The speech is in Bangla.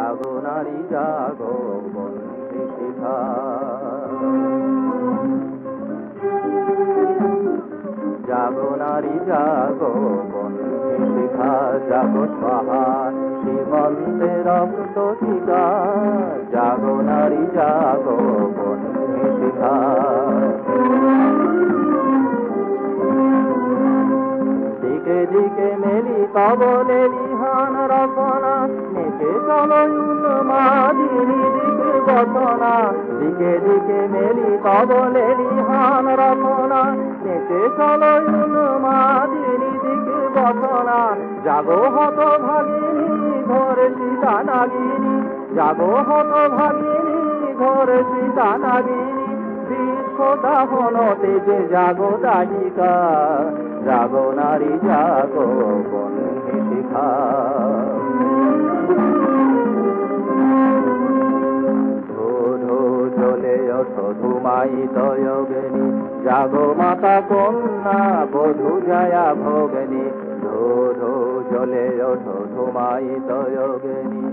জাগো নারী জাগো বন্ধে শিখা। জাগো নারী জাগো বন্ধে শিখা, জাগো পাহাড় সীমান্তে রক্ত শিখা। জাগো নারী জাগো বন্ধে শিখা। দিকে দিকে মেলি কবলে লিহান রচনা, নেচে চলো উন্মাদিনী দিক বচনা। দিকে দিকে মেলি কবলে লিহান রচনা, নেচে চলো উন্মাদিনী দিক বচনা। জাগো হত ভাগিনী ঘরে সীতা নাগিনী, জাগো হত ভাগিনী ঘরে সীতা নাগিনী। বিশ্ব দাহন তেজে জাগো দাহিকা, জাগো নারী জাগো বন্ধে শিখা। ধো ধো জ্বলে ওঠো ধুমায়িত যোগিনী, জাগো মাতা কন্যা বধূ জয়া ভোগিনী। ধো ধো জ্বলে ওঠো ধুমায়িত যোগিনী,